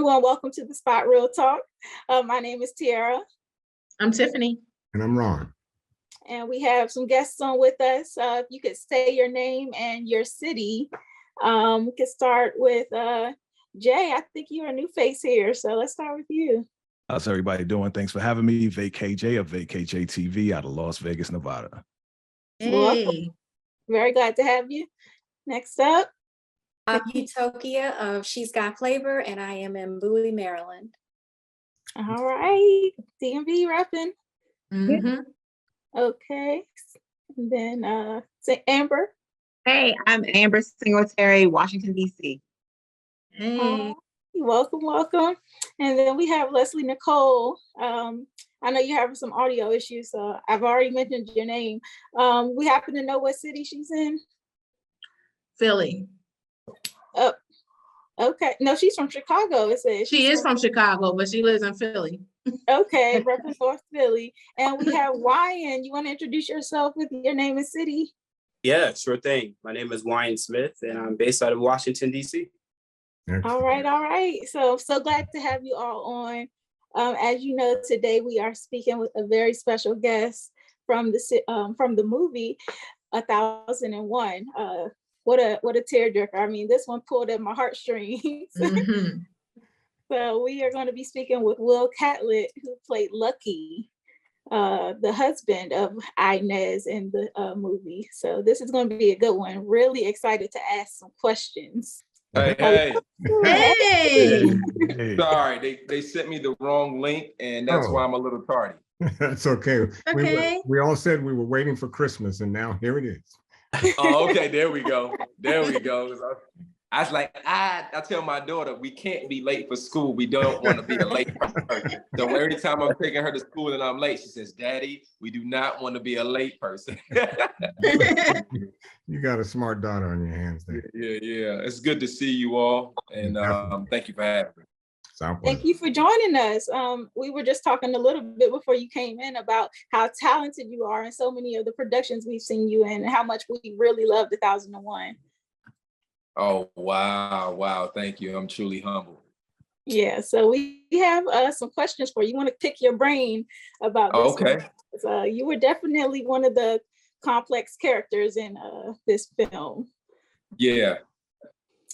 everyone. Welcome to the Spot Real Talk. My name is Tiara. I'm Tiffany. And I'm Ron. And we have some guests on with us. If you could say your name and your city. We could start with Jay. I think you're a new face here, so let's start with you. How's everybody doing? Thanks for having me. VKJ of VKJ TV out of Las Vegas, Nevada. Hey. Welcome. Very glad to have you. Next up. Utokia of She's Got Flavor, and I am in Bowie, Maryland. All right. DMV repping. Mm-hmm. Okay. And then say Amber. Hey, I'm Amber Singletary, Washington, D.C. Hey. Welcome. And then we have Leslie Nicole. I know you're having some audio issues, so I've already mentioned your name. We happen to know what city she's in? Philly. Oh, okay. No, she's from Chicago, it says. She is from Chicago, but she lives in Philly. Okay, represent North Philly. And we have Wyan. You want to introduce yourself with your name and city? Yeah, sure thing. My name is Wyan Smith, and I'm based out of Washington, D.C. All right. So glad to have you all on. As you know, today we are speaking with a very special guest from the movie 1001. What a tearjerker. I mean, this one pulled at my heartstrings. Mm-hmm. So we are going to be speaking with Will Catlett, who played Lucky, the husband of Inez in the movie. So this is going to be a good one. Really excited to ask some questions. Hey. Hey. Sorry, they sent me the wrong link, and that's why I'm a little tardy. That's okay. Okay. We all said we were waiting for Christmas, and now here it is. Oh, okay, there we go. I was like, I tell my daughter, we can't be late for school. We don't want to be a late person. So every time I'm taking her to school and I'm late, she says, Daddy, we do not want to be a late person. You got a smart daughter on your hands there. Yeah. It's good to see you all. And thank you for having me. Thank you for joining us. We were just talking a little bit before you came in about how talented you are in so many of the productions we've seen you in and how much we really loved 1001. Oh, wow. Thank you. I'm truly humbled. Yeah, so we have some questions for you. You want to pick your brain about this. Okay. You were definitely one of the complex characters in this film. Yeah.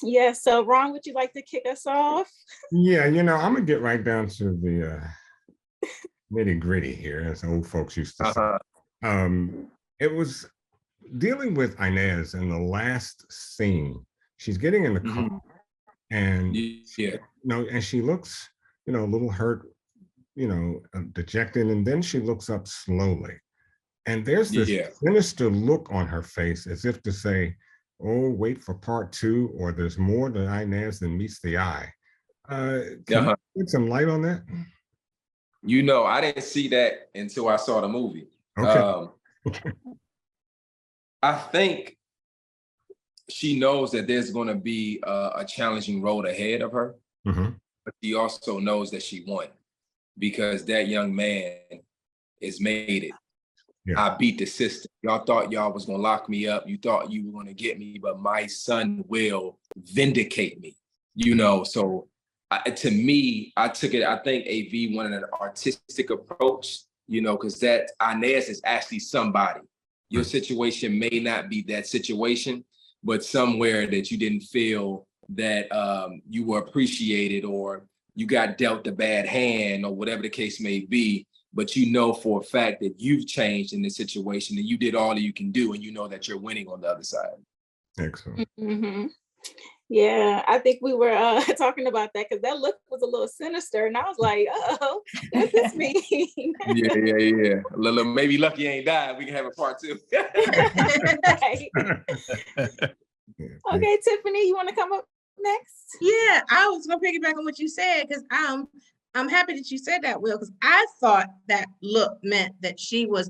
Yeah, so Ron, would you like to kick us off? Yeah, I'm going to get right down to the nitty gritty here, as old folks used to say. It was dealing with Inez in the last scene. She's getting in the car and and she looks, a little hurt, dejected, and then she looks up slowly. And there's this sinister look on her face as if to say, oh, wait for part 2, or there's more to Inez than meets the eye. Can you put some light on that? I didn't see that until I saw the movie. Okay. I think she knows that there's going to be a challenging road ahead of her, but she also knows that she won because that young man has made it. Yeah. I beat the system. Y'all thought y'all was going to lock me up. You thought you were going to get me, but my son will vindicate me, So to me, I took it, I think AV wanted an artistic approach, because that Inez is actually somebody. Your situation may not be that situation, but somewhere that you didn't feel that you were appreciated or you got dealt a bad hand or whatever the case may be. But for a fact that you've changed in this situation and you did all that you can do and that you're winning on the other side. Excellent. Mm-hmm. Yeah, I think we were talking about that because that look was a little sinister and I was like, oh, what's this mean? Yeah. A little, maybe Lucky ain't died. We can have a part 2. Right. Okay, Tiffany, you want to come up next? Yeah, I was going to piggyback on what you said because I'm happy that you said that, Will, because I thought that look meant that she was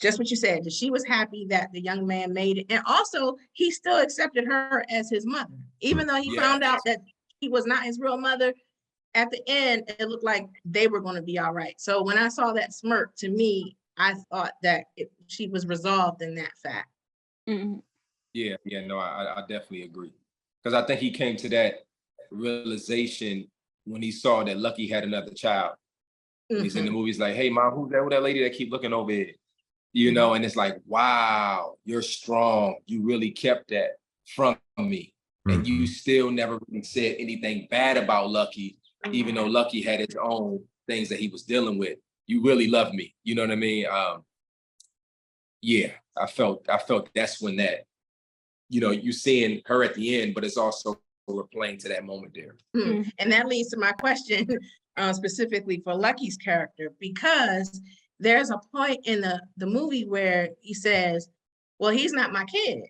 just what you said, that she was happy that the young man made it. And also, he still accepted her as his mother. Even though he found out that he was not his real mother, at the end, it looked like they were going to be all right. So when I saw that smirk, to me, I thought that she was resolved in that fact. Mm-hmm. I definitely agree. Because I think he came to that realization when he saw that Lucky had another child. He's in the movie, he's like, hey, mom, who's that lady that keep looking over here? You know, and it's like, wow, you're strong. You really kept that from me. And you still never really said anything bad about Lucky, even though Lucky had his own things that he was dealing with. You really love me. You know what I mean? Yeah, I felt that's when that, you know, you seeing her at the end, but it's also replaying to that moment there. And that leads to my question specifically for Lucky's character, because there's a point in the movie where he says, well, he's not my kid.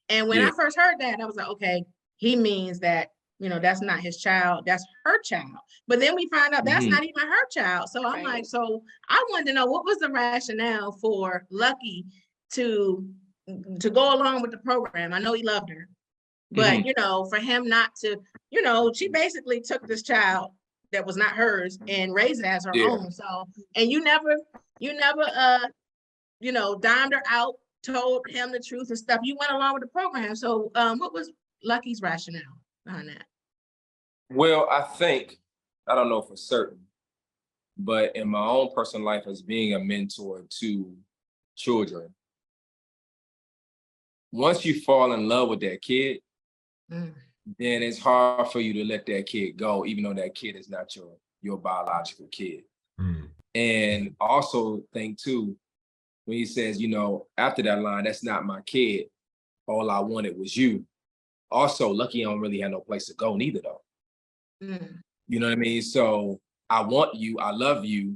And when I first heard that, I was like, okay, he means that, you know, that's not his child, that's her child. But then we find out that's not even her child. So I'm like, so I wanted to know, what was the rationale for Lucky to go along with the program? I know he loved her, but you know, for him not to, you know, she basically took this child that was not hers and raised it as her own. So, and you never, you know, dimed her out, told him the truth and stuff. You went along with the program. So what was Lucky's rationale behind that? Well, I think, I don't know for certain, but in my own personal life as being a mentor to children, once you fall in love with that kid, then it's hard for you to let that kid go, even though that kid is not your biological kid. And also think too, when he says, you know, after that line, that's not my kid, all I wanted was you. Also, Lucky don't really have no place to go neither though. You know what I mean? So I want you, I love you.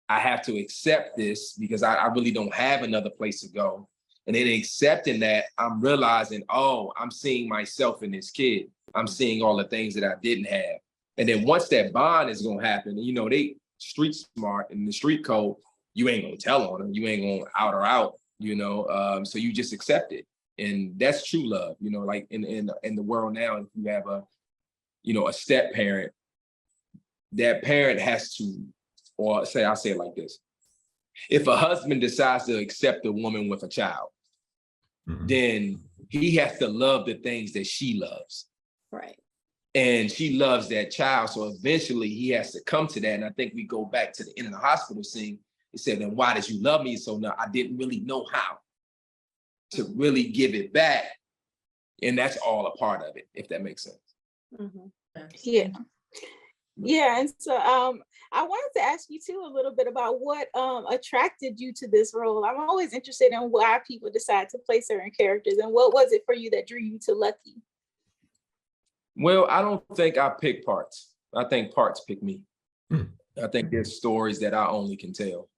I have to accept this because I really don't have another place to go. And in accepting that, I'm realizing, oh, I'm seeing myself in this kid. I'm seeing all the things that I didn't have. And then once that bond is gonna happen, you know, they street smart in the street code, you ain't gonna tell on them. You ain't gonna out or out, you know, so you just accept it. And that's true love, you know, like in the world now, if you have a, you know, a step parent, that parent has to, or I'll say it like this. If a husband decides to accept a woman with a child, then he has to love the things that she loves. Right. And she loves that child. So eventually he has to come to that. And I think we go back to the end of the hospital scene. He said, then why did you love me so now? I didn't really know how to really give it back. And that's all a part of it, if that makes sense. Yeah, and so I wanted to ask you too a little bit about what attracted you to this role. I'm always interested in why people decide to play certain characters, and what was it for you that drew you to Lucky? Well, I don't think I pick parts. I think parts pick me. I think there's stories that I only can tell,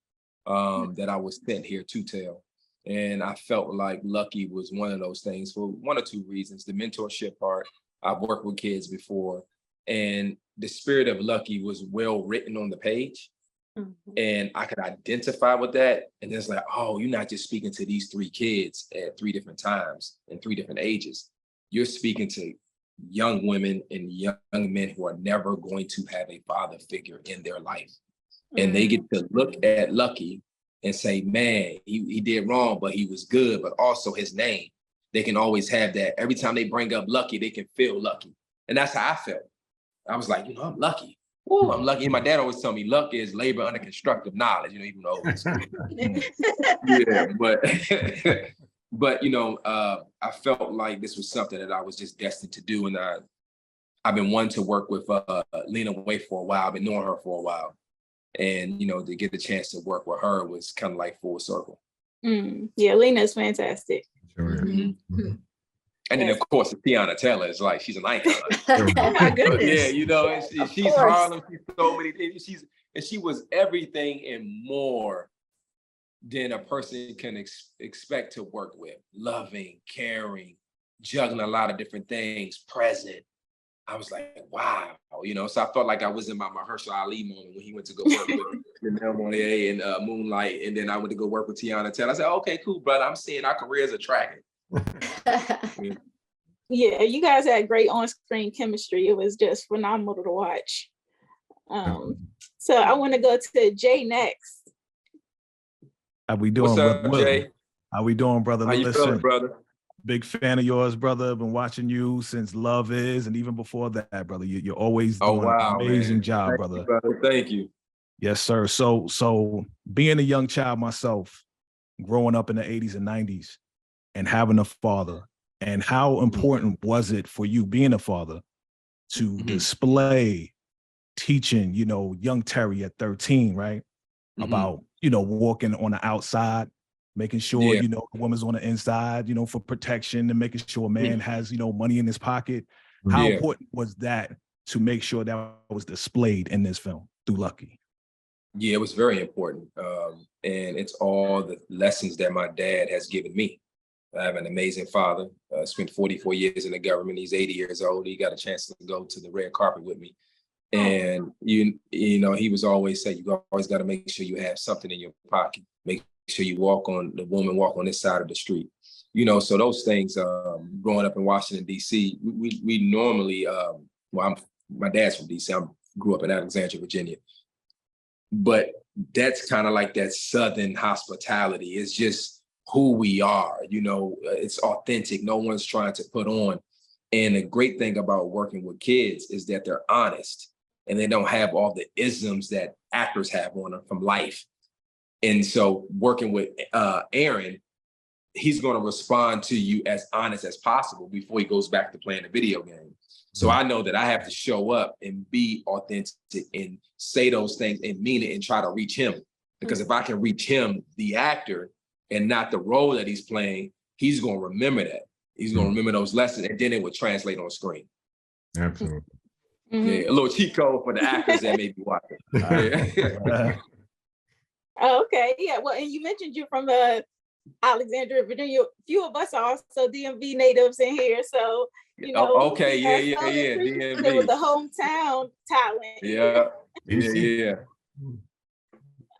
that I was sent here to tell. And I felt like Lucky was one of those things for one or two reasons. The mentorship part, I've worked with kids before, and the spirit of Lucky was well written on the page. And I could identify with that. And it's like, oh, you're not just speaking to these three kids at three different times and three different ages. You're speaking to young women and young men who are never going to have a father figure in their life. And they get to look at Lucky and say, man, he did wrong, but he was good, but also his name. They can always have that. Every time they bring up Lucky, they can feel lucky. And that's how I felt. I was like, you know, I'm lucky. Ooh, I'm lucky. And my dad always told me luck is labor under constructive knowledge, you know, even though but you know, I felt like this was something that I was just destined to do. And I've been wanting to work with Lena Waithe for a while. I've been knowing her for a while. And, you know, to get the chance to work with her was kind of like full circle. Yeah, Lena's fantastic. And then, of course, Teyana Taylor is like, she's an icon. Oh my goodness. Yeah, you know, she's Harlem, she's so many things. She was everything and more than a person can expect to work with. Loving, caring, juggling a lot of different things, present. I was like, wow, you know, so I felt like I was in my Mahershala Ali moment when he went to go work with Janelle Monáe and Moonlight, and then I went to go work with Teyana Taylor. I said, okay, cool, brother. I'm seeing our careers are tracking. Yeah, you guys had great on-screen chemistry. It was just phenomenal to watch. So I want to go to Jay next. How we doing? What's up, Jay? How we doing, brother? How you feeling, brother? Big fan of yours, brother. Been watching you since Love Is, and even before that, brother. You're always doing an amazing job, brother. Thank you, brother. Thank you. Yes, sir. So being a young child myself, growing up in the 80s and 90s, and having a father, and how important was it for you being a father to display teaching, young Terry at 13, right? About, walking on the outside, making sure, the woman's on the inside, for protection, and making sure a man has, money in his pocket. How important was that to make sure that was displayed in this film through Lucky? Yeah, it was very important. And it's all the lessons that my dad has given me. I have an amazing father, spent 44 years in the government. He's 80 years old. He got a chance to go to the red carpet with me. And, he was always saying, you always got to make sure you have something in your pocket. Make sure you walk on this side of the street. So those things, growing up in Washington, D.C., we normally, my dad's from D.C. I grew up in Alexandria, Virginia. But that's kind of like that Southern hospitality. It's just who we are, it's authentic. No one's trying to put on. And the great thing about working with kids is that they're honest and they don't have all the isms that actors have on them from life. And so working with Aaron, he's going to respond to you as honest as possible before he goes back to playing the video game. So I know that I have to show up and be authentic and say those things and mean it and try to reach him. Because if I can reach him, the actor, and not the role that he's playing, he's going to remember that. He's going to remember those lessons, and then it would translate on screen. Absolutely. Yeah, a little cheat code for the actors that may be watching. Okay, yeah. Well, and you mentioned you're from Alexandria, Virginia. Few of us are also DMV natives in here, so okay, yeah. DMV with the hometown talent. Yeah.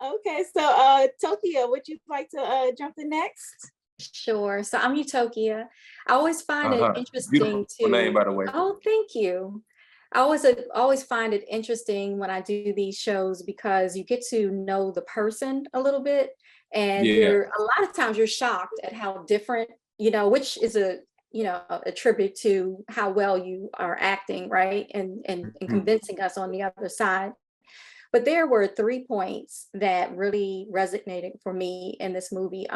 Okay, so Utokia, would you like to jump in next? Sure. So I'm Utokia. I always find it interesting Beautiful name, by the way. Oh, thank you. I always find it interesting when I do these shows because you get to know the person a little bit, and a lot of times you're shocked at how different, which is a tribute to how well you are acting, right? And convincing us on the other side. But there were 3 points that really resonated for me in this movie.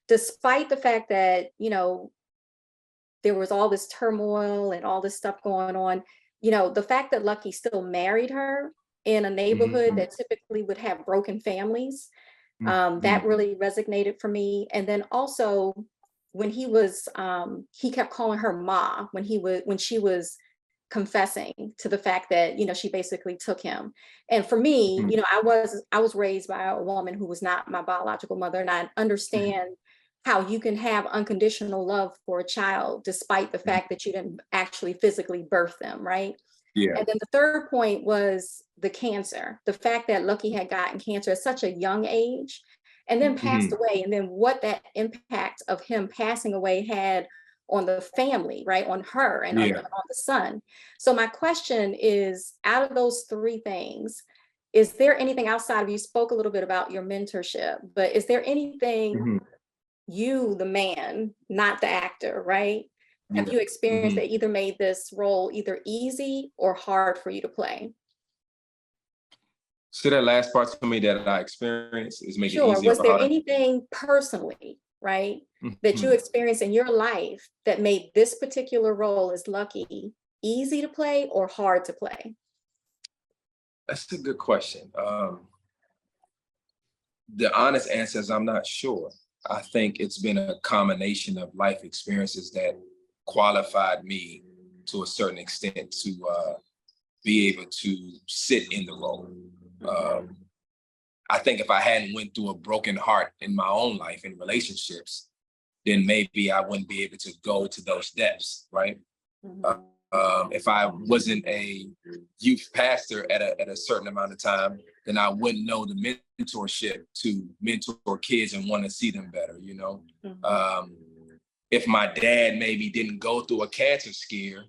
Despite the fact that, there was all this turmoil and all this stuff going on, the fact that Lucky still married her in a neighborhood that typically would have broken families, that really resonated for me. And then also when he kept calling her Ma when she was confessing to the fact that, she basically took him. And for me, I was raised by a woman who was not my biological mother. And I understand how you can have unconditional love for a child, despite the fact that you didn't actually physically birth them, right? Yeah. And then the third point was the cancer, the fact that Lucky had gotten cancer at such a young age and then passed away. And then what that impact of him passing away had on the family, right? On her and on the son. So my question is, out of those 3 things, is there anything outside of, you spoke a little bit about your mentorship, but is there anything you, the man, not the actor, right? Have you experienced that either made this role either easy or hard for you to play? So that last part to me that I experienced is making it easier. Was there anything personally, right, that you experienced in your life that made this particular role as Lucky easy to play or hard to play? That's a good question. The honest answer is I'm not sure. I think it's been a combination of life experiences that qualified me to a certain extent to be able to sit in the role. I think if I hadn't went through a broken heart in my own life in relationships, then maybe I wouldn't be able to go to those depths, right? If I wasn't a youth pastor at a certain amount of time, then I wouldn't know the mentorship to mentor kids and want to see them better, If my dad maybe didn't go through a cancer scare,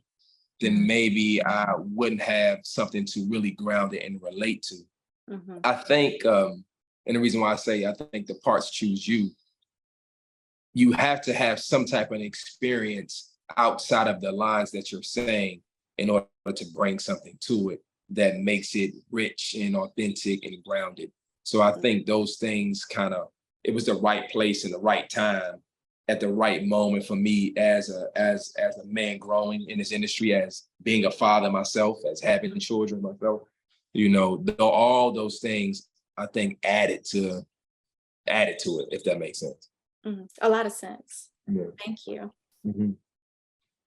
then maybe I wouldn't have something to really ground it and relate to. I think, and the reason why I say I think the parts choose you, you have to have some type of experience outside of the lines that you're saying in order to bring something to it that makes it rich and authentic and grounded. So I think those things it was the right place and the right time at the right moment for me as a man growing in this industry, as being a father myself, as having children myself. All those things I think added to it, if that makes sense. Mm-hmm. A lot of sense. Yeah. Thank you. Mm-hmm.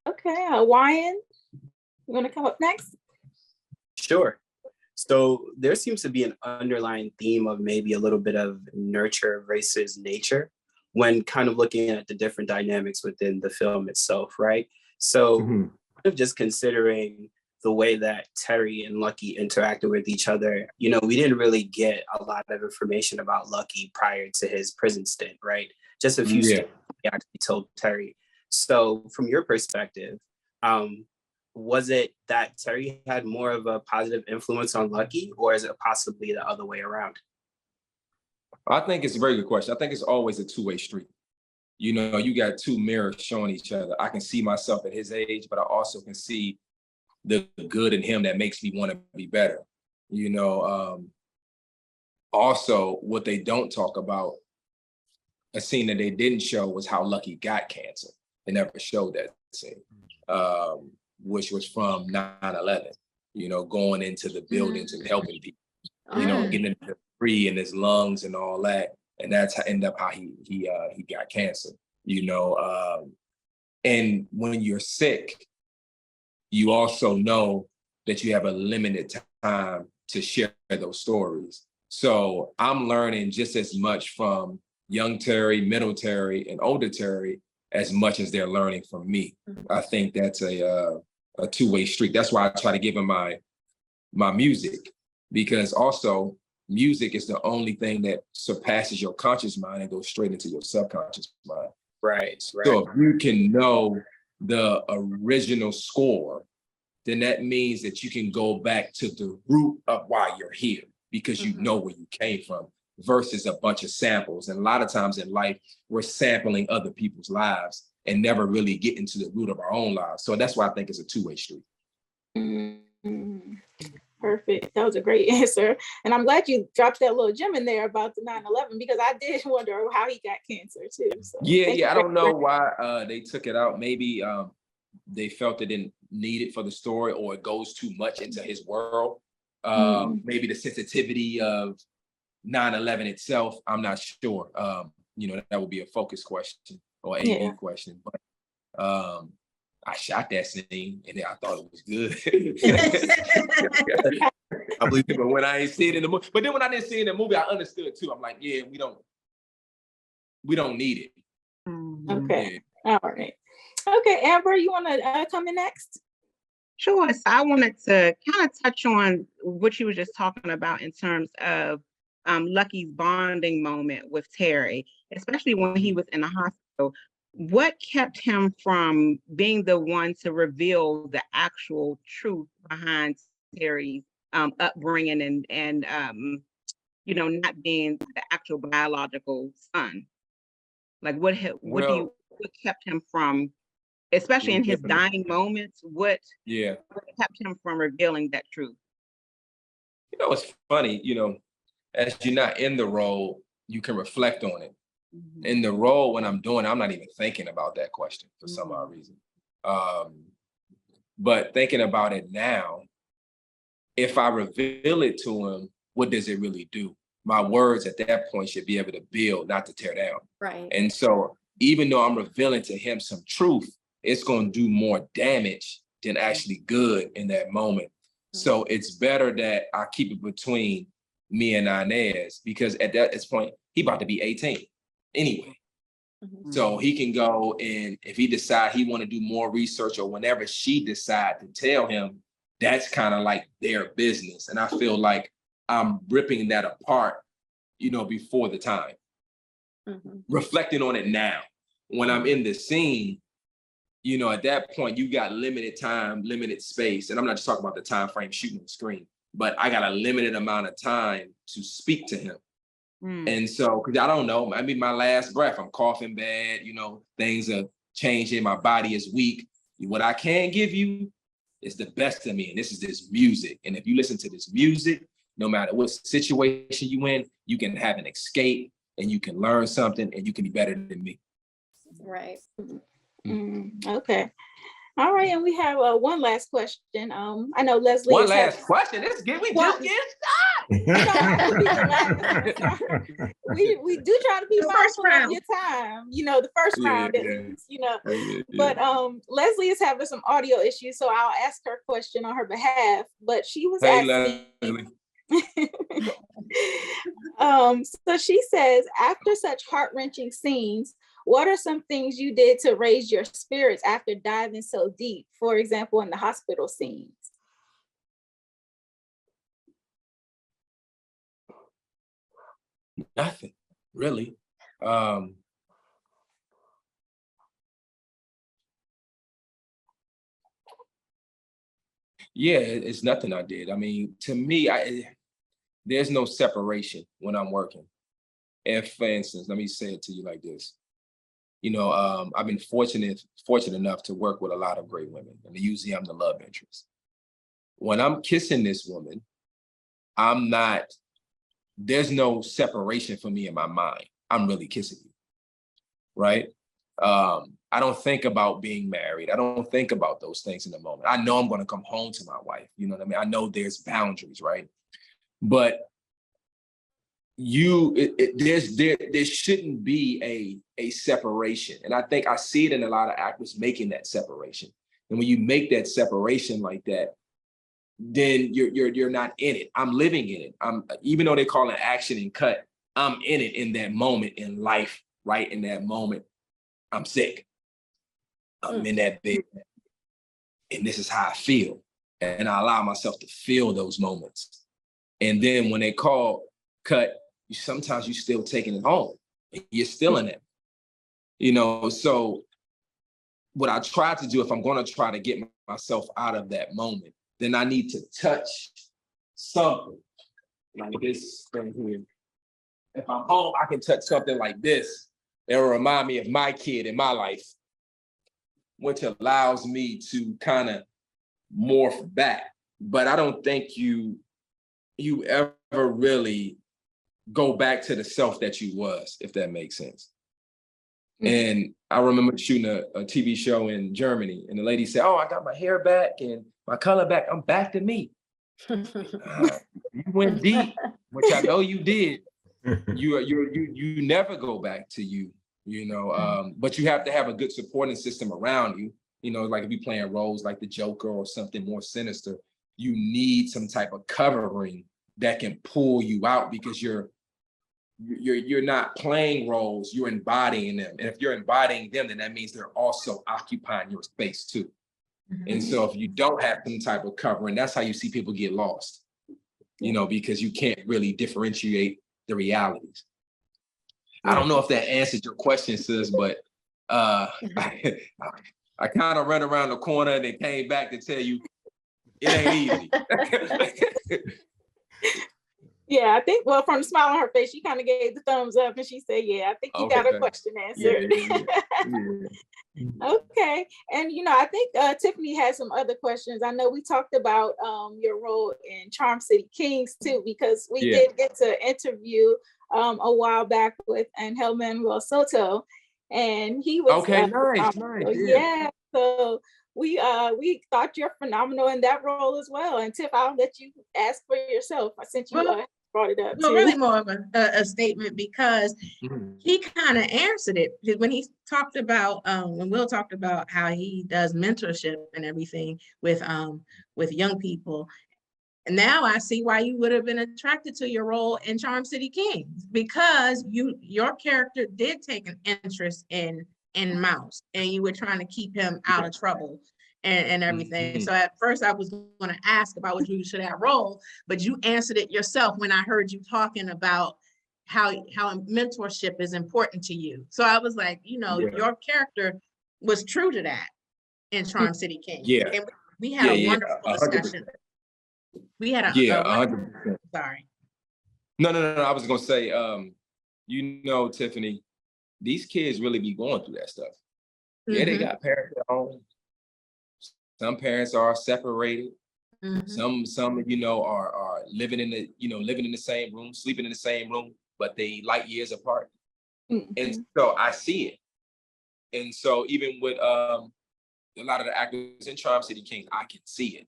Okay, Wyan, you want to come up next? Sure. So there seems to be an underlying theme of maybe a little bit of nurture versus nature when kind of looking at the different dynamics within the film itself, right? So kind of just considering the way that Terry and Lucky interacted with each other, we didn't really get a lot of information about Lucky prior to his prison stint, right? Just a few stories he actually told Terry. So from your perspective, was it that Terry had more of a positive influence on Lucky, or is it possibly the other way around? I think it's a very good question. I think it's always a two-way street. You got two mirrors showing each other. I can see myself at his age, but I also can see the good in him that makes me want to be better. Also, what they don't talk about, a scene that they didn't show, was how Lucky got cancer. They never showed that scene, which was from 9/11, going into the buildings and helping people, getting into the free in his lungs and all that. And that's how he got cancer, and when you're sick, you also know that you have a limited time to share those stories. So I'm learning just as much from young Terry, middle Terry, and older Terry as much as they're learning from me. I think that's a two-way street. That's why I try to give them my music, because also music is the only thing that surpasses your conscious mind and goes straight into your subconscious mind. Right. So if you can know the original score, then that means that you can go back to the root of why you're here, because you know where you came from, versus a bunch of samples. And a lot of times in life, we're sampling other people's lives and never really getting to the root of our own lives. So that's why I think it's a two-way street. Mm-hmm. Perfect. That was a great answer. And I'm glad you dropped that little gem in there about the 9/11, because I did wonder how he got cancer too. So I don't know why they took it out. Maybe they felt it didn't need it for the story, or it goes too much into his world. Maybe the sensitivity of 9/11 itself, I'm not sure. That would be a focus question or a question. But I shot that scene and I thought it was good. I believe it, but when I ain't see it in the movie, but then when I didn't see it in the movie, I understood too. I'm like, yeah, we don't need it. Okay. Yeah. All right. Okay, Amber, you want to come in next? Sure. So I wanted to kind of touch on what you were just talking about in terms of Lucky's bonding moment with Terry, especially when he was in the hospital. What kept him from being the one to reveal the actual truth behind Terry's upbringing and not being the actual biological son? Like what kept him from, especially in his dying moments, what kept him from revealing that truth? It's funny, as you're not in the role, you can reflect on it. In the role, when I'm doing it, I'm not even thinking about that question for some odd reason. But thinking about it now, if I reveal it to him, what does it really do? My words at that point should be able to build, not to tear down. Right. And so even though I'm revealing to him some truth, it's going to do more damage than actually good in that moment. So it's better that I keep it between me and Inez, because at this point, he about to be 18 anyway. So he can go, and if he decide he want to do more research, or whenever she decide to tell him, that's kind of like their business. And I feel like I'm ripping that apart, before the time. Reflecting on it now, when I'm in the scene, at that point, you got limited time, limited space. And I'm not just talking about the time frame shooting the screen, but I got a limited amount of time to speak to him. And so, because I don't know, I mean, my last breath, I'm coughing bad, you know, things are changing, my body is weak. What I can give you is the best of me, and this is this music. And if you listen to this music, no matter what situation you in, you can have an escape, and you can learn something, and you can be better than me. Right. Okay. All right, and we have one last question. I know Leslie. One last question. We just get started. we do try to be mindful of your time. You know, the first round, at least, you know. But Leslie is having some audio issues, so I'll ask her question on her behalf. But she was asking. So she says, after such heart-wrenching scenes, what are some things you did to raise your spirits after diving so deep? For example, in the hospital scenes. Nothing, really. Yeah, it's nothing I did. I mean, to me, there's no separation when I'm working. If, for instance, let me say it to you like this. You know, I've been fortunate enough to work with a lot of great women, and usually I'm the love interest. When I'm kissing this woman, there's no separation for me in my mind. I'm really kissing you, right? I don't think about being married. I don't think about those things in the moment. I know I'm going to come home to my wife. You know what I mean? I know there's boundaries, right? But there shouldn't be a separation. And I think I see it in a lot of actors making that separation. And when you make that separation like that, then you're not in it. I'm living in it. Even though they call it action and cut, I'm in it in that moment in life, right? In that moment, I'm sick. I'm in that bed. And this is how I feel. And I allow myself to feel those moments. And then when they call cut, sometimes you're still taking it home. You're still in it. You know, so what I try to do, if I'm going to try to get myself out of that moment, then I need to touch something like this thing here. If I'm home, I can touch something like this. It will remind me of my kid in my life, which allows me to kind of morph back. But I don't think you ever really go back to the self that you was, if that makes sense. And I remember shooting a TV show in Germany, and the lady said, "Oh, I got my hair back and my color back. I'm back to me." You went deep, which I know you did. You never go back to you, you know. But you have to have a good supporting system around you. You know, like if you're playing roles like the Joker or something more sinister, you need some type of covering that can pull you out, because you're not playing roles, you're embodying them. And if you're embodying them, then that means they're also occupying your space too. And so if you don't have some type of covering, that's how you see people get lost, you know, because you can't really differentiate the realities. I don't know if that answered your question, sis, but I kind of ran around the corner and then came back to tell you it ain't easy. Yeah, I think, well, from the smile on her face, she kind of gave the thumbs up and she said, yeah, I think you got her question answered. Okay. And, you know, I think Tiffany has some other questions. I know we talked about your role in Charm City Kings too, because we did get to interview a while back with Hillman Soto, and he was nice. So we thought you're phenomenal in that role as well. And Tiff, I'll let you ask for yourself since you brought it up. Well, really more of a statement, because he kind of answered it when he talked about when Will talked about how he does mentorship and everything with young people. And now I see why you would have been attracted to your role in Charm City Kings, because your character did take an interest in Mouse, and you were trying to keep him out of trouble and everything. So at first I was going to ask about what you should have role, but you answered it yourself when I heard you talking about how mentorship is important to you. So I was like, you know, your character was true to that in Charm City Kings. Yeah. And we had a wonderful discussion. We had a 100%. Sorry. No. I was gonna say, Tiffany, these kids really be going through that stuff. Yeah, they got parents at home. Some parents are separated. Some are living in the same room, sleeping in the same room, but they light years apart. And so I see it. And so even with a lot of the actors in Charm City Kings, I can see it.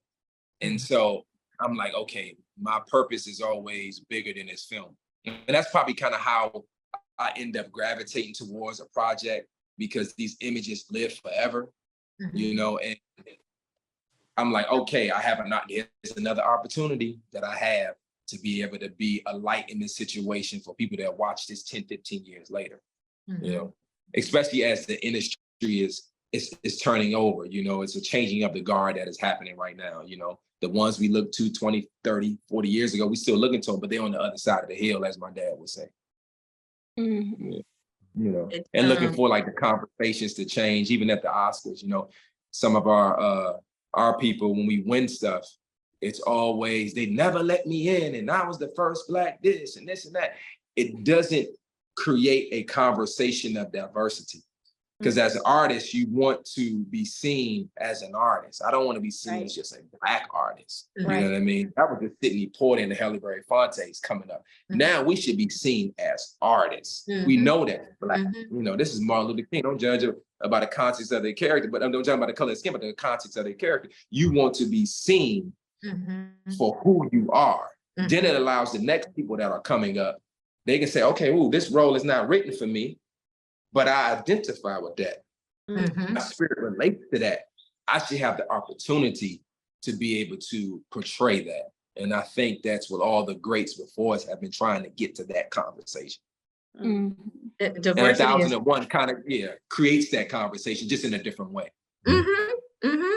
And so I'm like, okay, my purpose is always bigger than this film. And that's probably kind of how I end up gravitating towards a project, because these images live forever, and I'm like, okay, there's another opportunity that I have to be able to be a light in this situation for people that watch this 10, 15 years later, especially as the industry is turning over, it's a changing of the guard that is happening right now, the ones we looked to 20, 30, 40 years ago, we still looking to them, but they're on the other side of the hill, as my dad would say. And looking for like the conversations to change, even at the Oscars, some of our people, when we win stuff, it's always, they never let me in, and I was the first Black this and this and that. It doesn't create a conversation of diversity. Because as an artist, you want to be seen as an artist. I don't want to be seen as just a Black artist. You know what I mean? That was the Sidney Porter and the Halle Berry Fontes coming up. Now we should be seen as artists. We know that Black. This is Martin Luther King. Don't judge about the context of their character, but don't judge about the color of skin, but the context of their character. You want to be seen for who you are. Then it allows the next people that are coming up, they can say, okay, ooh, this role is not written for me, but I identify with that. My spirit relates to that. I should have the opportunity to be able to portray that. And I think that's what all the greats before us have been trying to get to, that conversation. And 1001 kind of creates that conversation, just in a different way.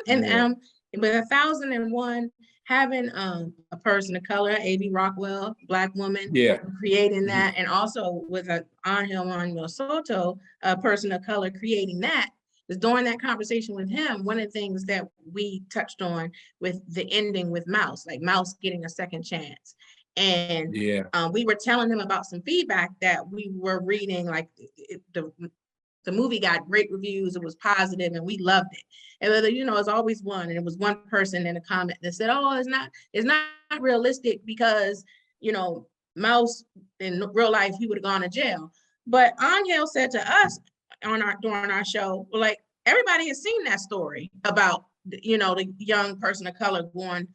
And with 1001, having a person of color, A.B. Rockwell, Black woman, creating that, and also with Angel Manuel Soto, a person of color, creating that. Because during that conversation with him, one of the things that we touched on with the ending with Mouse, like Mouse getting a second chance. And we were telling him about some feedback that we were reading, like the movie got great reviews, it was positive, and we loved it. And it's always one, and it was one person in a comment that said, oh, it's not realistic because, Mouse in real life, he would have gone to jail. But Angel said to us during our show, like, everybody has seen that story about, the young person of color going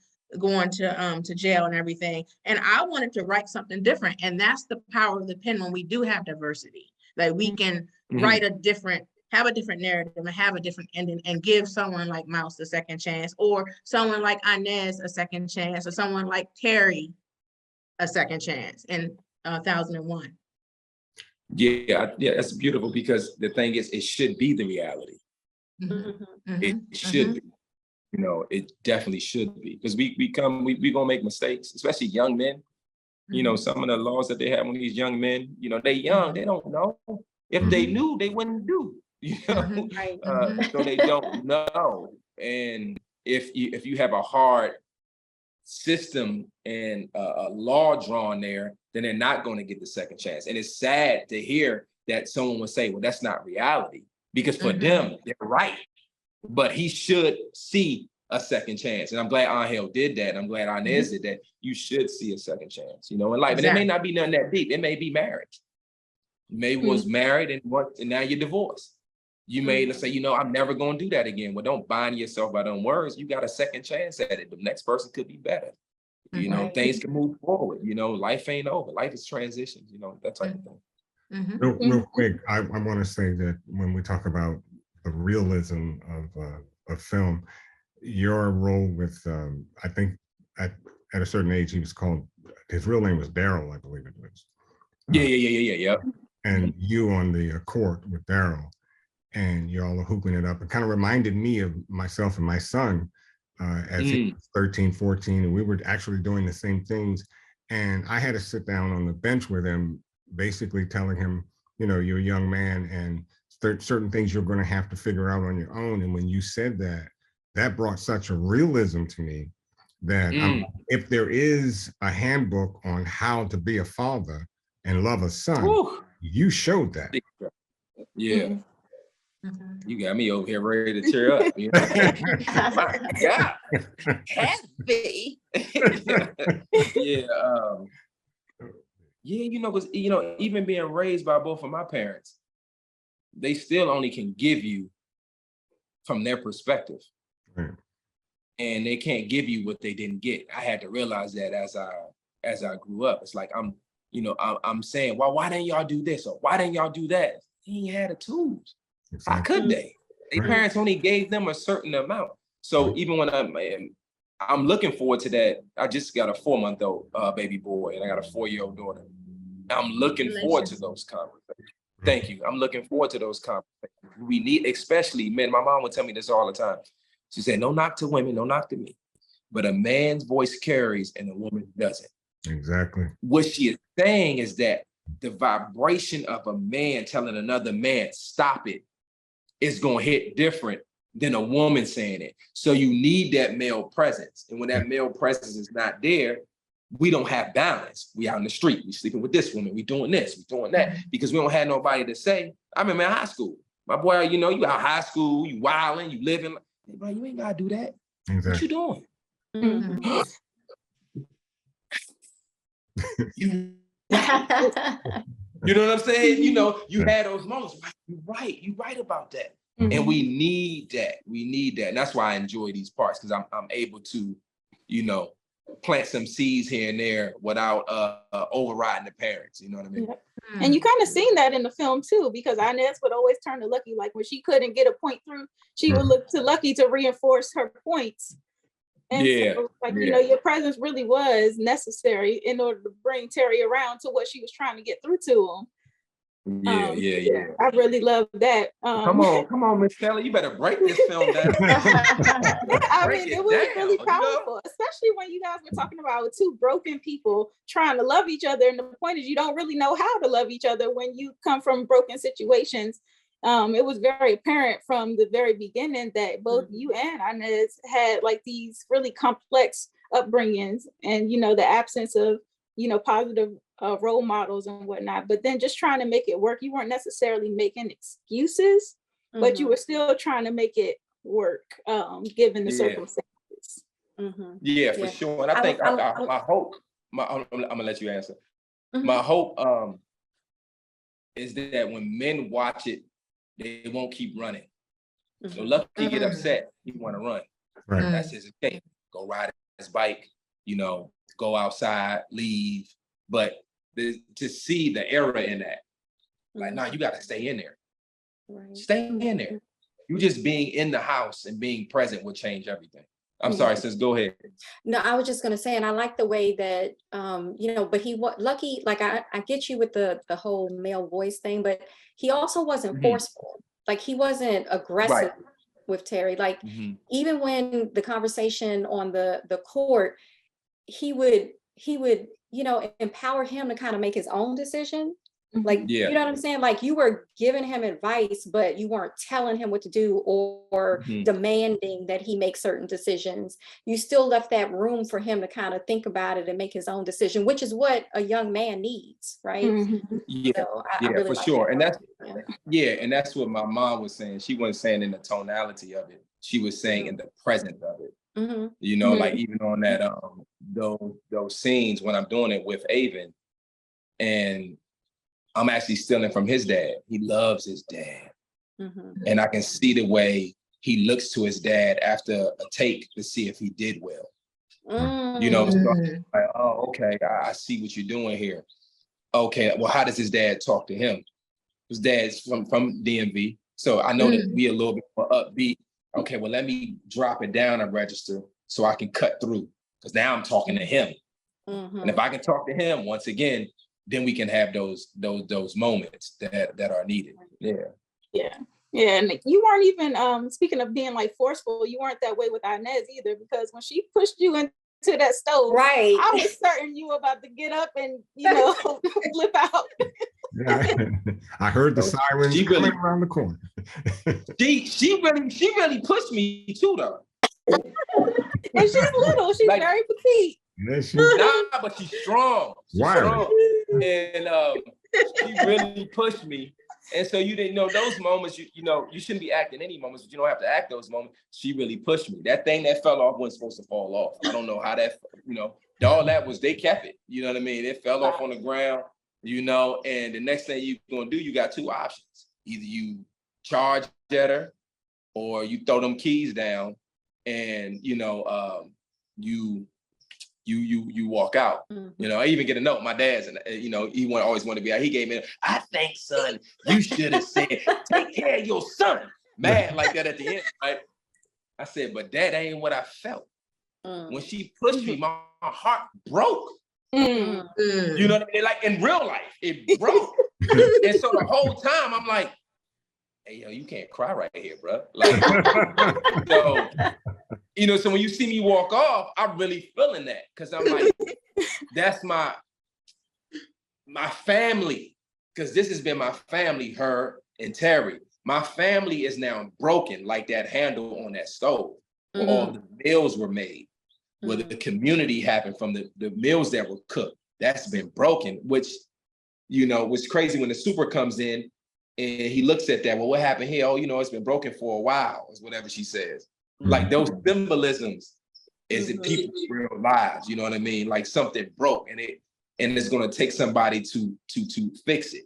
to jail and everything. And I wanted to write something different. And that's the power of the pen when we do have diversity. Like, we can write have a different narrative and have a different ending, and give someone like Mouse a second chance, or someone like Inez a second chance, or someone like Terry a second chance in 1001. Yeah, that's beautiful, because the thing is, it should be the reality. It should be. It definitely should be, because we gonna make mistakes, especially young men. Some of the laws that they have on these young men, they young, they don't know. If they knew, they wouldn't do. So they don't know. And if you have a hard system and a law drawn there, then they're not going to get the second chance. And it's sad to hear that someone would say, well, that's not reality, because for them, they're right. But he should see a second chance. And I'm glad Angel did that. And I'm glad Inez did that. You should see a second chance, in life. And it may not be nothing that deep. It may be marriage. You may was married and now you're divorced. You may say, I'm never going to do that again. Well, don't bind yourself by them words. You got a second chance at it. The next person could be better. Things can move forward. Life ain't over. Life is transitions, that type of thing. Real quick, I want to say that when we talk about the realism of film, your role with, I think at a certain age, he was called, his real name was Daryl, I believe it was. Yeah. And you on the court with Daryl, and y'all are hooping it up. It kind of reminded me of myself and my son as he was 13, 14, and we were actually doing the same things. And I had to sit down on the bench with him, basically telling him, you're a young man, and certain things you're going to have to figure out on your own. And when you said that, that brought such a realism to me, that if there is a handbook on how to be a father and love a son, you showed that. Yeah. You got me over here ready to tear up. You know? My God, happy. You know, because even being raised by both of my parents, they still only can give you from their perspective, and they can't give you what they didn't get. I had to realize that as I grew up. It's like I'm saying, well, why didn't y'all do this or why didn't y'all do that? They ain't had the tools. Exactly. How could they? Their parents only gave them a certain amount. So even when I'm looking forward to that. I just got a 4-month-old baby boy, and I got a 4-year-old daughter. I'm looking forward to those conversations. Thank you. I'm looking forward to those conversations. We need, especially men. My mom would tell me this all the time. She said, no knock to women, no knock to me. But a man's voice carries and a woman doesn't. Exactly. What she is saying is that the vibration of a man telling another man, stop it, is going to hit different than a woman saying it. So you need that male presence. And when that male presence is not there, we don't have balance. We out in the street, we sleeping with this woman, we doing this, we doing that, because we don't have nobody to say. I remember in high school, my boy, you out high school, you wilding, you living. Bro, you ain't gotta do that. Exactly. What you doing? Mm-hmm. You know what I'm saying? You had those moments. You're right about that. Mm-hmm. And we need that. And that's why I enjoy these parts, because I'm able to, plant some seeds here and there without overriding the parents. You know what I mean? Yep. And you kind of seen that in the film too, because Inez would always turn to Lucky. Like when she couldn't get a point through, she would look to Lucky to reinforce her points. And so, your presence really was necessary in order to bring Terry around to what she was trying to get through to him. Yeah. I really love that. Come on, Miss Kelly, you better break this film down. It was really powerful, especially when you guys were talking about two broken people trying to love each other. And the point is, you don't really know how to love each other when you come from broken situations. It was very apparent from the very beginning that both you and Inez had like these really complex upbringings, and the absence of positive role models and whatnot, but then just trying to make it work. You weren't necessarily making excuses, but you were still trying to make it work, given the circumstances. Yeah, for sure. And I think my hope, I'm gonna let you answer. My hope is that when men watch it, they won't keep running. So Lucky get upset, he want to run. Right. That's his escape. Go ride his bike, go outside, leave. But to see the error in that, like, nah, you got to stay in there. Right. Stay in there. You just being in the house and being present will change everything. I'm sorry, sis, go ahead. No, I was just going to say, and I like the way that, but Lucky, like I get you with the whole male voice thing, but he also wasn't forceful. Like he wasn't aggressive with Terry. Like even when the conversation on the court, he would empower him to kind of make his own decision. Like, you know what I'm saying? Like you were giving him advice, but you weren't telling him what to do or demanding that he make certain decisions. You still left that room for him to kind of think about it and make his own decision, which is what a young man needs, right? Yeah, so I really for sure. And that's what my mom was saying. She wasn't saying in the tonality of it. She was saying in the presence of it. Like even on that those scenes when I'm doing it with Avon, and I'm actually stealing from his dad. He loves his dad. And I can see the way he looks to his dad after a take to see if he did well. So I'm like, oh, okay, I see what you're doing here. Okay, well, how does his dad talk to him? His dad's from DMV. So I know to be a little bit more upbeat. Okay, well, let me drop it down and register so I can cut through, because now I'm talking to him. And if I can talk to him once again, then we can have those moments that are needed. Yeah. And you weren't even speaking of being like forceful, you weren't that way with Inez either, because when she pushed you into that stove, right, I was certain you were about to get up and flip out. I heard the sirens coming around the corner. She really pushed me too, though. And she's little. She's Like- very petite. Nah, but she's strong. She's Wow. strong. And she really pushed me. And so you didn't know those moments, you know, you shouldn't be acting any moments, but you don't have to act those moments. She really pushed me. That thing that fell off wasn't supposed to fall off. I don't know how that, you know, all that was, they kept it. You know what I mean? It fell off on the ground, you know, and the next thing you're gonna do, you got two options. Either you charge at her or you throw them keys down and, you know, you walk out. You know, I even get a note. My dad's, and you know, he always wanted to be out. He gave me, I think, son, you should have said, take care of your son. Mad like that at the end, right? I said, but that ain't what I felt. When she pushed me, my heart broke. You know what I mean? Like in real life, it broke. And so the whole time I'm like, hey, yo, you can't cry right here, bro. Like, so, you know, so when you see me walk off, I'm really feeling that because I'm like, that's my family, because this has been my family, her and Terry. My family is now broken like that handle on that stove where all the meals were made, where the community happened from the meals that were cooked. That's been broken, which, you know, was crazy when the super comes in and he looks at that. Well, what happened here? Oh, you know, it's been broken for a while, is whatever she says. Like those symbolisms is in people's real lives. You know what I mean? Like something broke and it's gonna take somebody to fix it.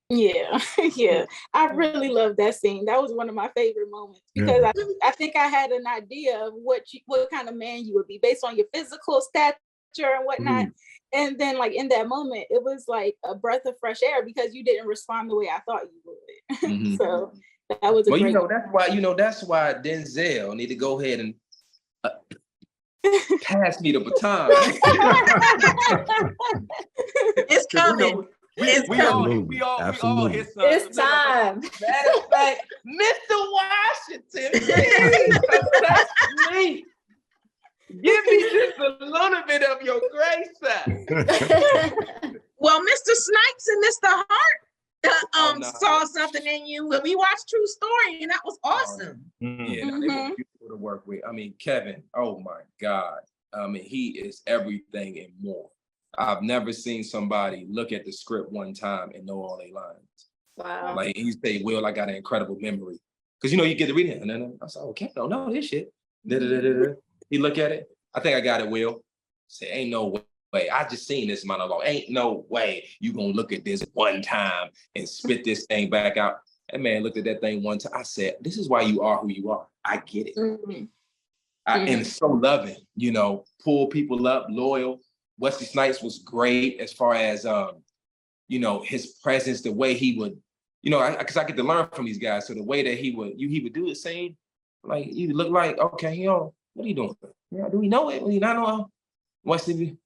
Yeah, yeah. I really love that scene. That was one of my favorite moments because I think I had an idea of what kind of man you would be based on your physical stature and whatnot. And then like in that moment, it was like a breath of fresh air because you didn't respond the way I thought you would. So that was a great. That's why Denzel need to go ahead and pass me the baton. It's coming. We all his son. It's time. Matter of fact, Mr. Washington, that's me. Give me just a little bit of your grace side. Well, Mr. Snipes and Mr. Hart saw something in you when we watched True Story, and that was awesome. Yeah, they were beautiful to work with. I mean, Kevin, oh my God. I mean, he is everything and more. I've never seen somebody look at the script one time and know all their lines. Wow. Like he say, Will, I got an incredible memory. Because you know, you get to read it, and then I said, okay, I don't know this shit. He look at it. I think I got it, Will. Say, ain't no way. I just seen this monologue. Ain't no way you gonna look at this one time and spit this thing back out. That man looked at that thing one time. I said, this is why you are who you are. I get it. And so loving, you know, pull people up, loyal. Wesley Snipes was great as far as, you know, his presence, the way he would, you know, because I get to learn from these guys. So the way that he would do the scene, like you look like, okay, yo, what are you doing? Yeah, do we know it? We not know Wesley.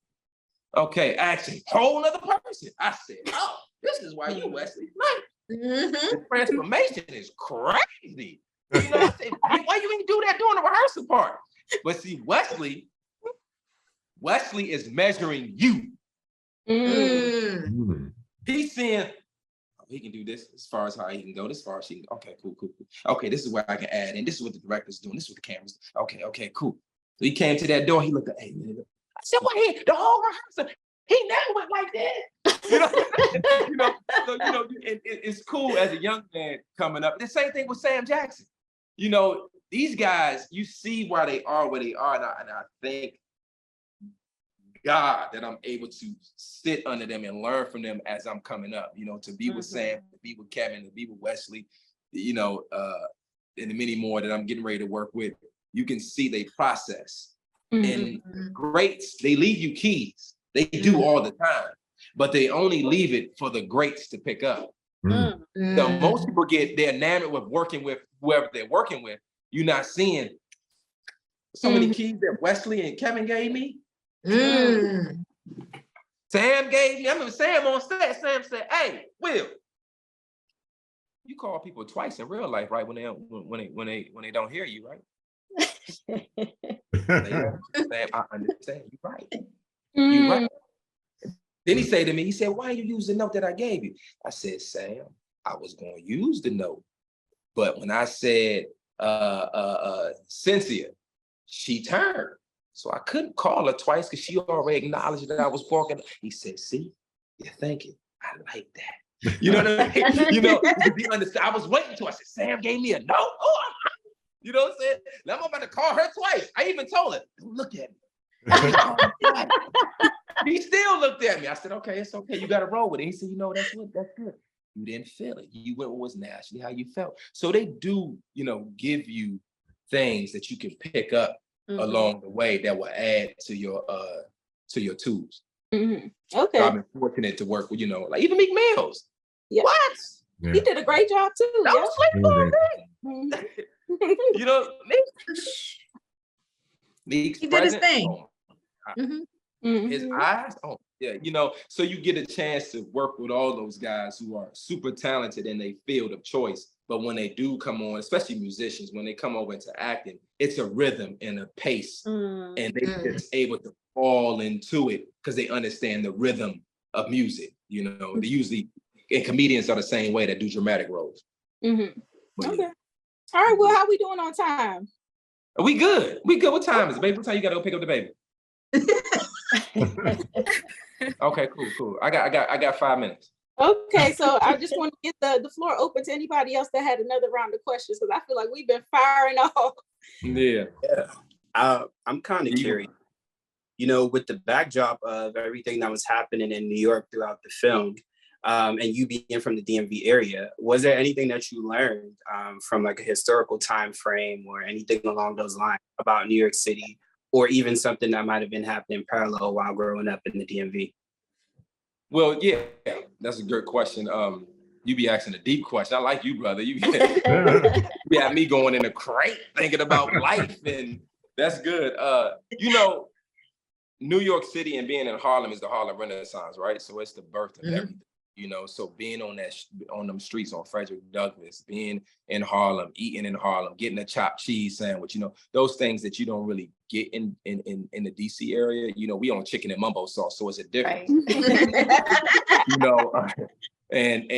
Okay, action. Whole nother person. I said, oh, this is why you Wesley Snipes. The transformation is crazy. You know, I said, why you ain't do that during the rehearsal part? But see, Wesley is measuring you. He's saying, oh, he can do this as far as how he can go, this far as she can. Okay, cool. Okay, this is where I can add in. This is what the director's doing. This is what the camera's doing. Okay, cool. So he came to that door. He looked at, hey, man. I said, why the whole rehearsal? He never went like that. You know, so, you know, it's cool as a young man coming up. The same thing with Sam Jackson. You know, these guys, you see why they are where they are. And I thank God that I'm able to sit under them and learn from them as I'm coming up, you know, to be with Sam, to be with Kevin, to be with Wesley, you know, and the many more that I'm getting ready to work with. You can see they process. And greats, they leave you keys. They do all the time, but they only leave it for the greats to pick up. So most people they're enamored with working with whoever they're working with. You're not seeing so many keys that Wesley and Kevin gave me. Sam gave me. I remember Sam on set. Sam said, "Hey, Will, you call people twice in real life, right? When they don't hear you, right?" Sam, I understand. You're right. You're right. Then he said to me, he said, "Why you use the note that I gave you?" I said, "Sam, I was going to use the note, but when I said Cynthia, she turned. So I couldn't call her twice because she already acknowledged that I was walking. He said, see, you're thinking, I like that. You know what I mean? You know, because he understood. I was waiting till I said, Sam gave me a note. Oh, you know what I'm saying? Now I'm about to call her twice. I even told her, don't look at me. He still looked at me. I said, okay, it's okay. You got to roll with it. He said, you know, that's good. You didn't feel it. You went with what was naturally how you felt. So they do, you know, give you things that you can pick up along the way that will add to your tools. Okay. So I've been fortunate to work with, you know, like even Meek Mills. Yeah. What? Yeah. He did a great job too. That was like you know, Meek's he did his thing. His eyes, yeah, you know, so you get a chance to work with all those guys who are super talented in their field of choice. But when they do come on, especially musicians, when they come over into acting, it's a rhythm and a pace, and they're just able to fall into it because they understand the rhythm of music. You know, they usually, and comedians are the same way that do dramatic roles. Okay. All right. Well, how we doing on time? We good. We good. What time is it, baby? What time you gotta go pick up the baby? Okay, cool. I got 5 minutes. Okay, so I just want to get the floor open to anybody else that had another round of questions because I feel like we've been firing off. Yeah. I'm kind of curious. You know, with the backdrop of everything that was happening in New York throughout the film, and you being from the DMV area, was there anything that you learned from like a historical time frame or anything along those lines about New York City, or even something that might have been happening parallel while growing up in the DMV? Well, yeah, that's a good question. You be asking a deep question. I like you, brother. You got me going in a crate thinking about life, and that's good. You know, New York City and being in Harlem is the Harlem Renaissance, right? So it's the birth of everything. You know, so being on them streets on Frederick Douglass, being in Harlem, eating in Harlem, getting a chopped cheese sandwich, you know, those things that you don't really get in the DC area. You know, we on chicken and mumbo sauce, so it's a difference. You know, and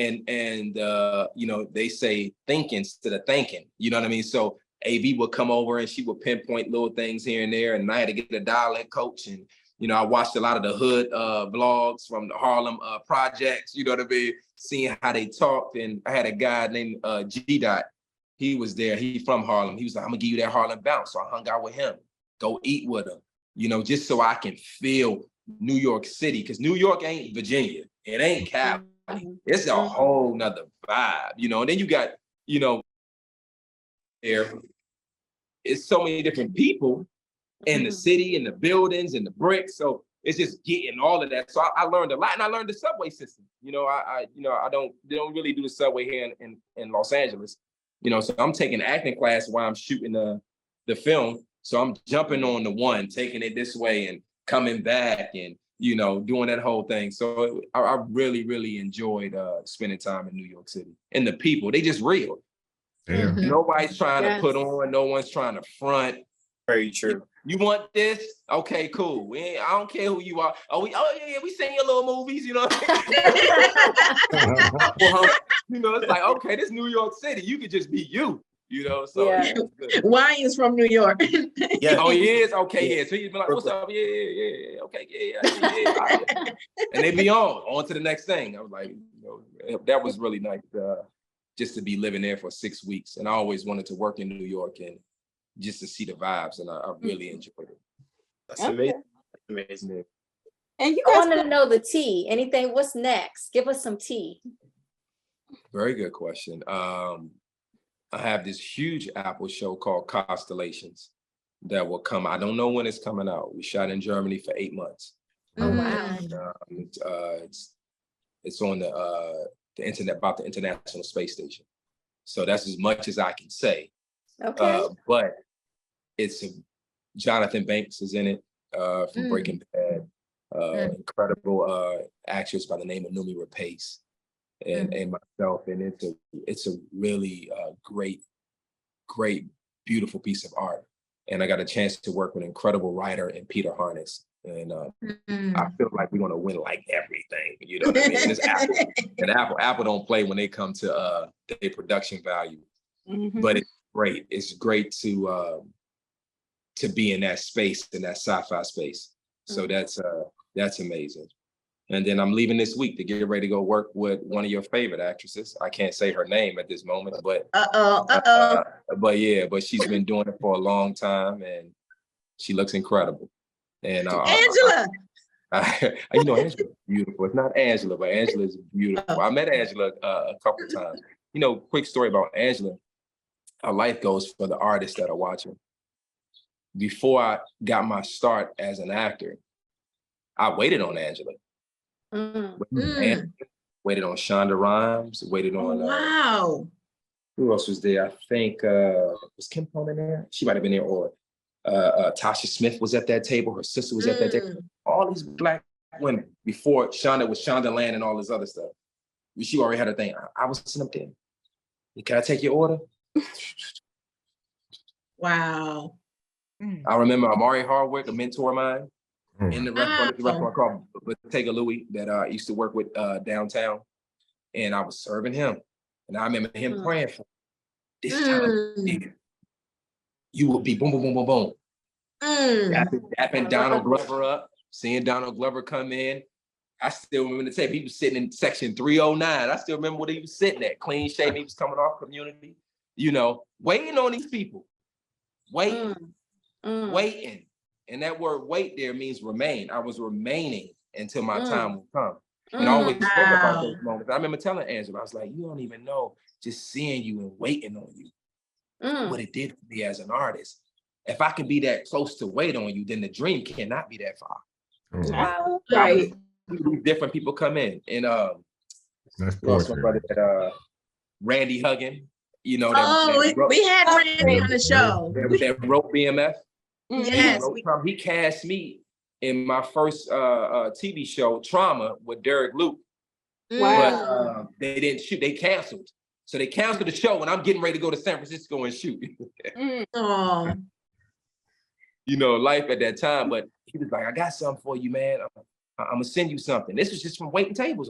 you know, they say think instead of thinking. You know what I mean? So AB would come over and she would pinpoint little things here and there, and I had to get a dialect coach. And you know, I watched a lot of the hood vlogs from the Harlem projects, you know what I mean? Seeing how they talked. And I had a guy named G Dot. He was there. He from Harlem. He was like, I'm gonna give you that Harlem bounce. So I hung out with him, go eat with him, you know, just so I can feel New York City. Because New York ain't Virginia. It ain't Cali. It's a whole nother vibe, you know. And then you got, you know, there, it's so many different people in the city and the buildings and the bricks. So it's just getting all of that. So I learned a lot, and I learned the subway system. You know, they don't really do the subway here in Los Angeles. You know, so I'm taking acting class while I'm shooting the film. So I'm jumping on the one, taking it this way and coming back and, you know, doing that whole thing. So I really, really enjoyed spending time in New York City. And the people, they just real. Nobody's trying to put on, no one's trying to front. Very true. You want this? Okay, cool. I don't care who you are. We sing your little movies, you know. You know, it's like, okay, this New York City, you could just be you, you know. So Wyan's from New York. Yeah. Oh, he is? Okay, yeah. So he's been like, what's up? Yeah. Okay, yeah. And they be on to the next thing. I was like, you know, that was really nice just to be living there for 6 weeks. And I always wanted to work in New York and just to see the vibes, and I really enjoyed it. That's amazing. That's amazing. And you guys want to know the tea. Anything? What's next? Give us some tea. Very good question. I have this huge Apple show called Constellations that will come. I don't know when it's coming out. We shot in Germany for 8 months. Oh wow! And, it's on the internet, about the International Space Station. So that's as much as I can say. Okay. But it's Jonathan Banks is in it from Breaking Bad. Incredible actress by the name of Numi Rapace and myself, and it's a really great, beautiful piece of art. And I got a chance to work with an incredible writer in Peter Harness. And I feel like we're gonna win like everything, you know what I mean? And it's Apple, and Apple don't play when they come to their production value. But it's great. It's great to to be in that space, in that sci-fi space. So that's amazing. And then I'm leaving this week to get ready to go work with one of your favorite actresses. I can't say her name at this moment, but but she's been doing it for a long time, and she looks incredible. And Angela. You know, Angela's beautiful. It's not Angela, but Angela's beautiful. I met Angela a couple times. You know, quick story about Angela. Her life goes for the artists that are watching. Before I got my start as an actor, I waited on Angela. Waited on Shonda Rhimes, waited on wow. Who else was there? I think was Kim Coleman there? She might have been there, or Tasha Smith was at that table, her sister was at that table. All these Black women before Shonda was Shonda Land and all this other stuff. She already had her thing. I was sitting up there. Can I take your order? Wow. I remember Amari Hardwick, a mentor of mine, in the restaurant called Bottega Louie that I used to work with downtown. And I was serving him. And I remember him praying for me. This time, you will be boom, boom, boom, boom, boom. Dapping Donald Glover up, seeing Donald Glover come in. I still remember the tape. He was sitting in section 309. I still remember what he was sitting at. Clean shaven. He was coming off Community. You know, waiting on these people. Waiting. And that word wait there means remain. I was remaining until my time would come. And I always spoke about those moments. I remember telling Angela, I was like, you don't even know, just seeing you and waiting on you, what it did for me as an artist. If I can be that close to wait on you, then the dream cannot be that far. Wow. Right. Different people come in. And that's poetry. Randy Huggin, you know. We had Randy on the show. That wrote BMF. Yes. He cast me in my first TV show, Trauma, with Derek Luke. Wow. But they didn't shoot, they canceled. So they canceled the show and I'm getting ready to go to San Francisco and shoot. You know, life at that time, but he was like, I got something for you, man. I'm gonna send you something. This was just from waiting tables.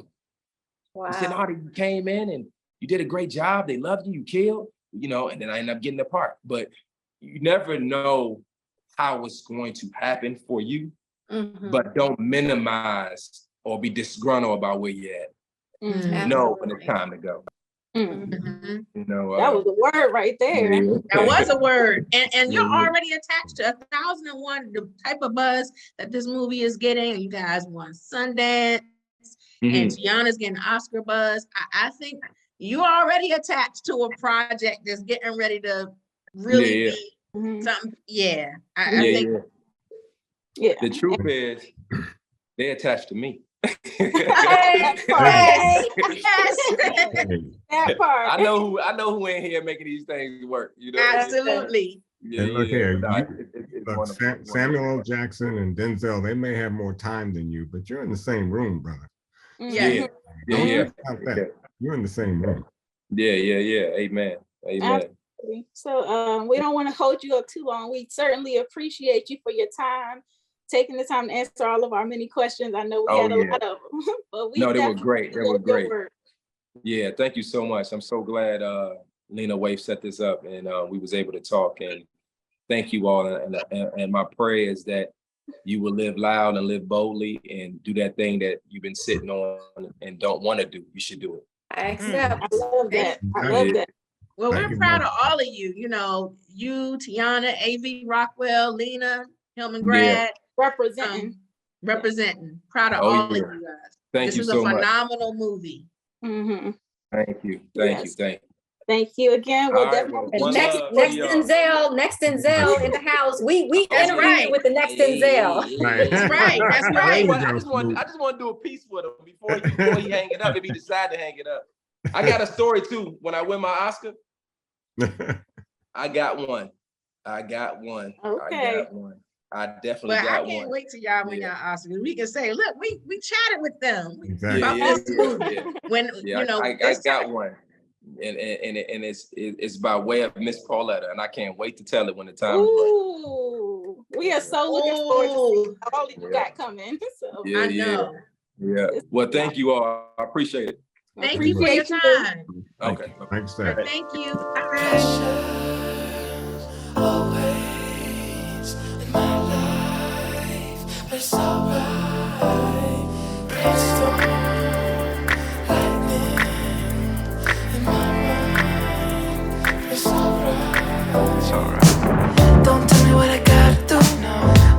Wow. He said, Hardy, you came in and you did a great job. They loved you, you killed, you know, and then I ended up getting the part. But you never know how it's going to happen for you, but don't minimize or be disgruntled about where you're at. You know when it's time to go. You know, that was a word right there. That was a word. And you're already attached to 1001, the type of buzz that this movie is getting. You guys won Sundance, and Teyana's getting Oscar buzz. I think you're already attached to a project that's getting ready to really be something. I think. Yeah. The truth is, they attached to me. That part. I know who in here making these things work. You know, absolutely. And look here, Samuel L. Jackson and Denzel, they may have more time than you, but you're in the same room, brother. Yeah. You're in the same room. Yeah. Amen. Absolutely. So we don't want to hold you up too long. We certainly appreciate you for your time, taking the time to answer all of our many questions. I know we had a lot of them, but they were great. They were great. Yeah, thank you so much. I'm so glad Lena, Waithe set this up and we was able to talk. And thank you all. And my prayer is that you will live loud and live boldly and do that thing that you've been sitting on and don't want to do. You should do it. I accept. I love that. I love that. Well, we're proud of all of you. You know, you, Teyana, AV Rockwell, Lena, Hillman, Grad. Representing. Proud of all of you guys. Thank you so much. This is a phenomenal movie. Thank you. Thank you again. We'll definitely next Denzel in the house. We interviewed with the next Denzel. That's right. I just want to do a piece with him before he hang it up if he decide to hang it up. I got a story too. When I win my Oscar, I got one. Okay. I definitely got one. I can't wait till y'all win y'all Oscars. We can say, look, we chatted with them about this movie. When you know, I got one, and it's by way of Miss Pauletta, and I can't wait to tell it when the time is right. We are so looking forward to seeing all that you got coming. So I know. Yeah. Well, thank you all. I appreciate it. Thank you for your time. Okay. Thanks, sir. Thank you. Always It's alright. Brainstorm, lightning in my mind. It's alright. It's alright. Don't tell me what I gotta do. No.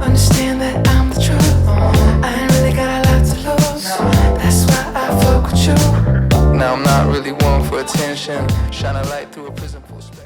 Understand that I'm the truth. I ain't really got a lot to lose. No. That's why I fuck with you. Now I'm not really one for attention. Shine a light through a prison full space.